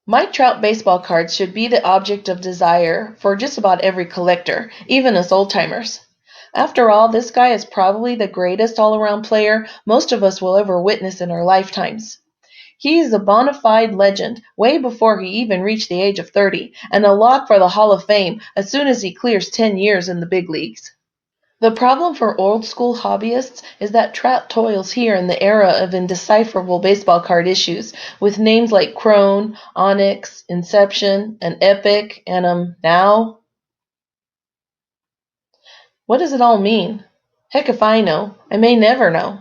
Mike Trout baseball cards should be the object of desire for just about every collector, even us old-timers. After all, this guy is probably the greatest all-around player most of us will ever witness in our lifetimes. He is a bona fide legend way before he even reached the age of 30, and a lock for the Hall of Fame as soon as he clears 10 years in the big leagues. The problem for old-school hobbyists is that Trout toils here in the era of indecipherable baseball card issues, with names like Crone, Onyx, Inception, and Epic, and now. What does it all mean? Heck if I know. I may never know.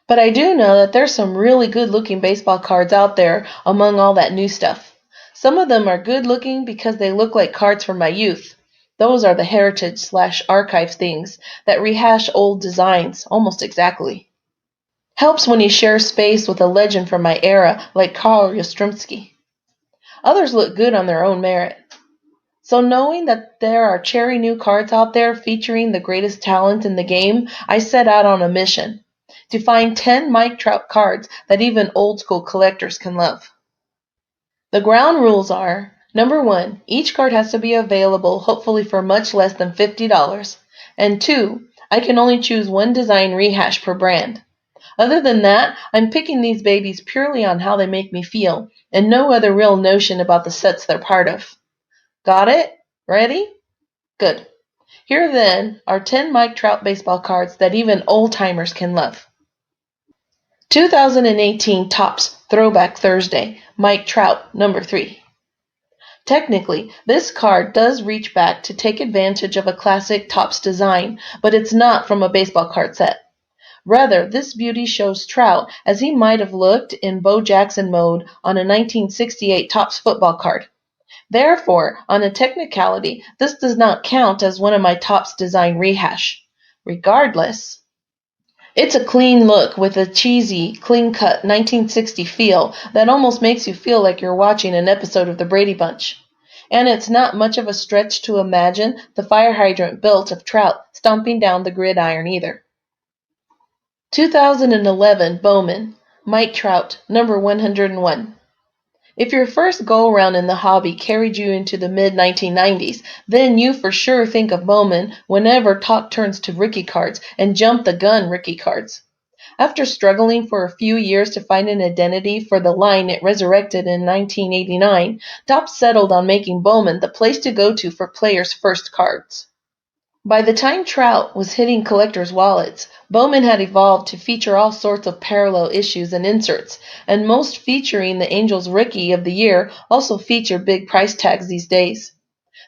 But I do know that there's some really good-looking baseball cards out there among all that new stuff. Some of them are good-looking because they look like cards from my youth. Those are the heritage/archive things that rehash old designs almost exactly. Helps when you share space with a legend from my era like Carl Yastrzemski. Others look good on their own merit. So knowing that there are cherry new cards out there featuring the greatest talent in the game, I set out on a mission to find 10 Mike Trout cards that even old school collectors can love. The ground rules are: number 1, each card has to be available hopefully for much less than $50, and 2, I can only choose one design rehash per brand. Other than that, I'm picking these babies purely on how they make me feel, and no other real notion about the sets they're part of. Got it? Ready? Good. Here then are 10 Mike Trout baseball cards that even old-timers can love. 2018 Topps Throwback Thursday, Mike Trout, number 3. Technically, this card does reach back to take advantage of a classic Topps design, but it's not from a baseball card set. Rather, this beauty shows Trout as he might have looked in Bo Jackson mode on a 1968 Topps football card. Therefore, on a technicality, this does not count as one of my Topps design rehash. Regardless, it's a clean look with a cheesy, clean-cut 1960 feel that almost makes you feel like you're watching an episode of The Brady Bunch. And it's not much of a stretch to imagine the fire hydrant built of Trout stomping down the gridiron either. 2011 Bowman, Mike Trout, number 101. If your first go-around in the hobby carried you into the mid-1990s, then you for sure think of Bowman whenever talk turns to rookie cards and jump-the-gun rookie cards. After struggling for a few years to find an identity for the line it resurrected in 1989, Topps settled on making Bowman the place to go to for players' first cards. By the time Trout was hitting collectors' wallets, Bowman had evolved to feature all sorts of parallel issues and inserts, and most featuring the Angels Rookie of the Year also feature big price tags these days.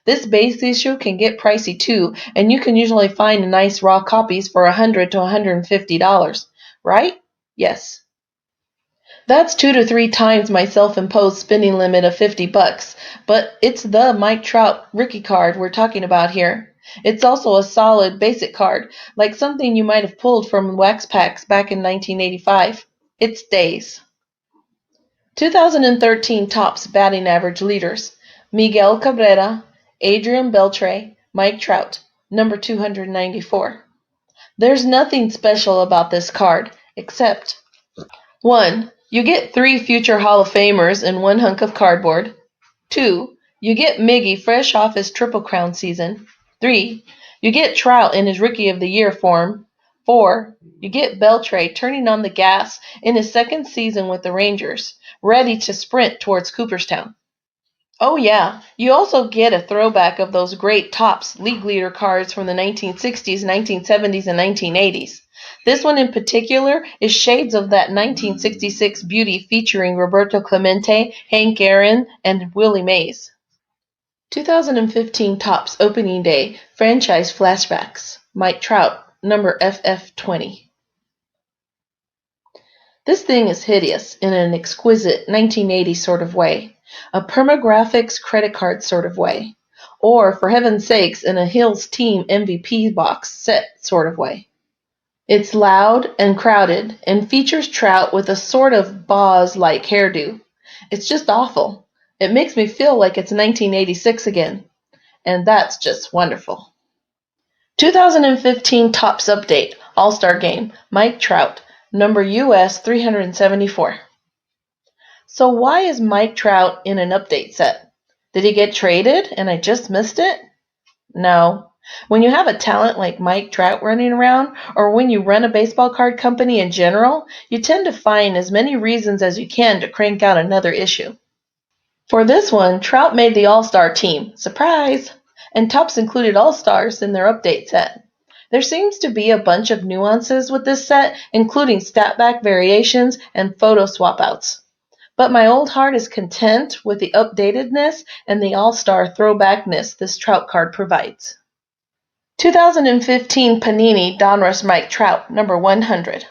This base issue can get pricey too, and you can usually find nice raw copies for $100 to $150, right? Yes. That's 2 to 3 times my self-imposed spending limit of $50, but it's the Mike Trout rookie card we're talking about here. It's also a solid, basic card, like something you might have pulled from wax packs back in 1985. It stays. 2013 Topps batting average leaders: Miguel Cabrera, Adrian Beltre, Mike Trout, number 294. There's nothing special about this card, except 1. You get 3 future Hall of Famers in one hunk of cardboard. 2. You get Miggy fresh off his Triple Crown season. 3. You get Trout in his Rookie of the Year form. 4. You get Beltre turning on the gas in his second season with the Rangers, ready to sprint towards Cooperstown. Oh yeah, you also get a throwback of those great Topps league leader cards from the 1960s, 1970s, and 1980s. This one in particular is shades of that 1966 beauty featuring Roberto Clemente, Hank Aaron, and Willie Mays. 2015 Topps Opening Day Franchise Flashbacks, Mike Trout, number FF20. This thing is hideous in an exquisite 1980s sort of way, a permagraphics credit card sort of way, or, for heaven's sakes, in a Hills Team MVP box set sort of way. It's loud and crowded and features Trout with a sort of Boz-like hairdo. It's just awful. It makes me feel like it's 1986 again. And that's just wonderful. 2015 Topps Update All-Star Game, Mike Trout, number US 374. So why is Mike Trout in an update set? Did he get traded and I just missed it? No. When you have a talent like Mike Trout running around, or when you run a baseball card company in general, you tend to find as many reasons as you can to crank out another issue. For this one, Trout made the All-Star team. Surprise! And Topps included All-Stars in their update set. There seems to be a bunch of nuances with this set, including stat-back variations and photo swap-outs. But my old heart is content with the updatedness and the all-star throwbackness this Trout card provides. 2015 Panini Donruss Mike Trout, number 100.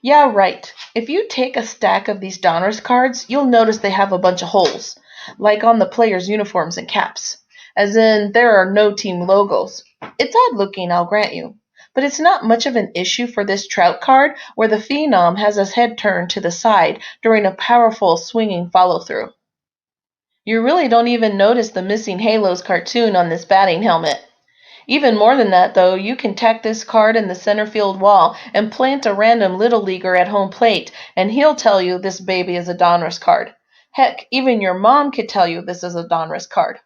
Yeah, right. If you take a stack of these Donruss cards, you'll notice they have a bunch of holes, like on the players' uniforms and caps, as in there are no team logos. It's odd looking, I'll grant you. But it's not much of an issue for this Trout card where the Phenom has his head turned to the side during a powerful swinging follow-through. You really don't even notice the missing Halos cartoon on this batting helmet. Even more than that, though, you can tack this card in the center field wall and plant a random little leaguer at home plate, and he'll tell you this baby is a Donruss card. Heck, even your mom could tell you this is a Donruss card.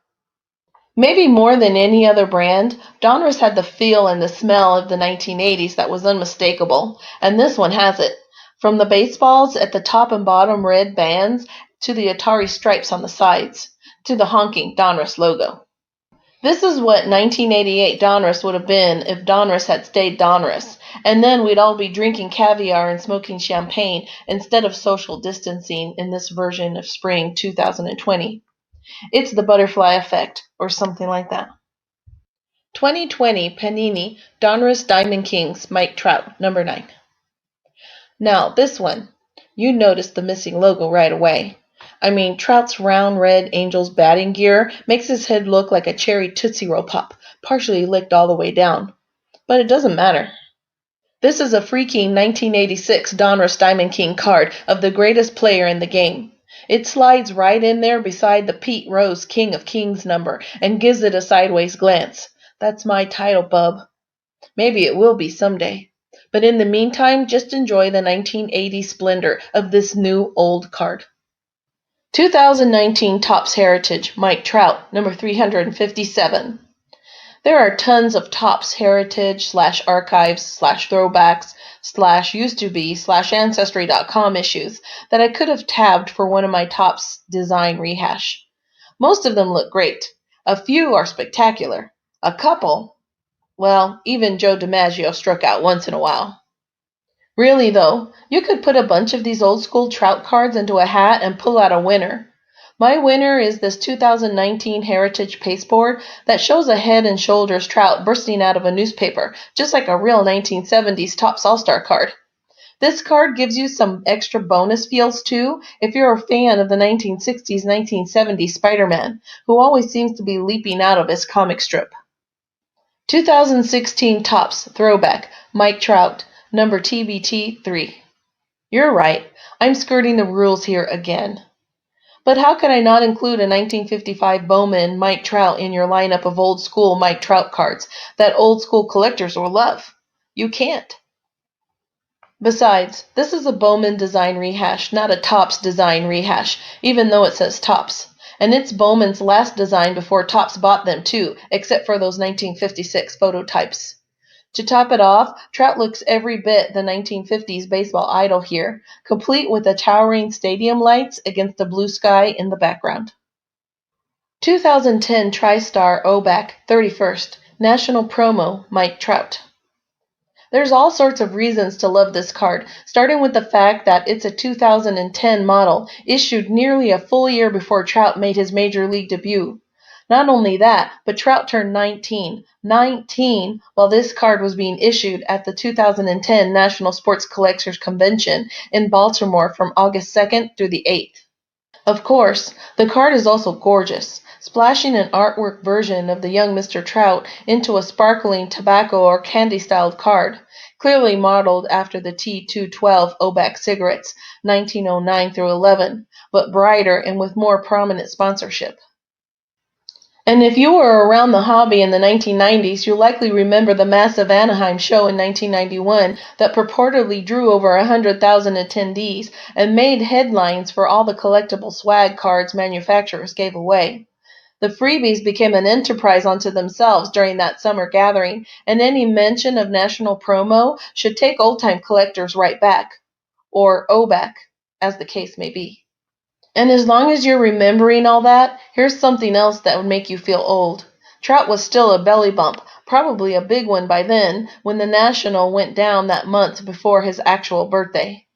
Maybe more than any other brand, Donruss had the feel and the smell of the 1980s that was unmistakable, and this one has it. From the baseballs at the top and bottom red bands, to the Atari stripes on the sides, to the honking Donruss logo. This is what 1988 Donruss would have been if Donruss had stayed Donruss, and then we'd all be drinking caviar and smoking champagne instead of social distancing in this version of spring 2020. It's the butterfly effect, or something like that. 2020 Panini Donruss Diamond Kings Mike Trout, number 9. Now, this one, you noticed the missing logo right away. I mean, Trout's round red Angels batting gear makes his head look like a cherry Tootsie Roll Pop, partially licked all the way down. But it doesn't matter. This is a freaking 1986 Donruss Diamond King card of the greatest player in the game. It slides right in there beside the Pete Rose King of Kings number and gives it a sideways glance. That's my title, bub. Maybe it will be someday. But in the meantime, just enjoy the 1980 splendor of this new old card. 2019 Topps Heritage Mike Trout, number 357. There are tons of Topps Heritage / archives / throwbacks / used to be / ancestry.com issues that I could have tabbed for one of my Topps design rehash. Most of them look great. A few are spectacular. A couple, well, even Joe DiMaggio struck out once in a while. Really though, you could put a bunch of these old school Trout cards into a hat and pull out a winner. My winner is this 2019 Heritage Pasteboard that shows a head and shoulders Trout bursting out of a newspaper, just like a real 1970s Topps All-Star card. This card gives you some extra bonus feels too if you're a fan of the 1960s, 1970s Spider-Man, who always seems to be leaping out of his comic strip. 2016 Topps Throwback Mike Trout, number TBT 3. You're right, I'm skirting the rules here again. But how could I not include a 1955 Bowman Mike Trout in your lineup of old school Mike Trout cards that old school collectors will love? You can't. Besides, this is a Bowman design rehash, not a Topps design rehash, even though it says Topps. And it's Bowman's last design before Topps bought them too, except for those 1956 phototypes. To top it off, Trout looks every bit the 1950s baseball idol here, complete with the towering stadium lights against the blue sky in the background. 2010 TriStar OBAC 31st National Promo Mike Trout. There's all sorts of reasons to love this card, starting with the fact that it's a 2010 model, issued nearly a full year before Trout made his major league debut. Not only that, but Trout turned 19 while this card was being issued at the 2010 National Sports Collectors Convention in Baltimore from August 2nd through the 8th. Of course, the card is also gorgeous, splashing an artwork version of the young Mr. Trout into a sparkling tobacco or candy-styled card, clearly modeled after the T212 OBAC cigarettes, 1909 through 11, but brighter and with more prominent sponsorship. And if you were around the hobby in the 1990s, you'll likely remember the massive Anaheim show in 1991 that purportedly drew over 100,000 attendees and made headlines for all the collectible swag cards manufacturers gave away. The freebies became an enterprise unto themselves during that summer gathering, and any mention of national promo should take old-time collectors right back, or back, as the case may be. And as long as you're remembering all that, here's something else that would make you feel old. Trout was still a belly bump, probably a big one by then, when the National went down that month before his actual birthday.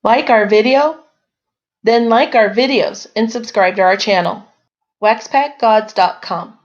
Like our video? Then like our videos and subscribe to our channel. waxpackgods.com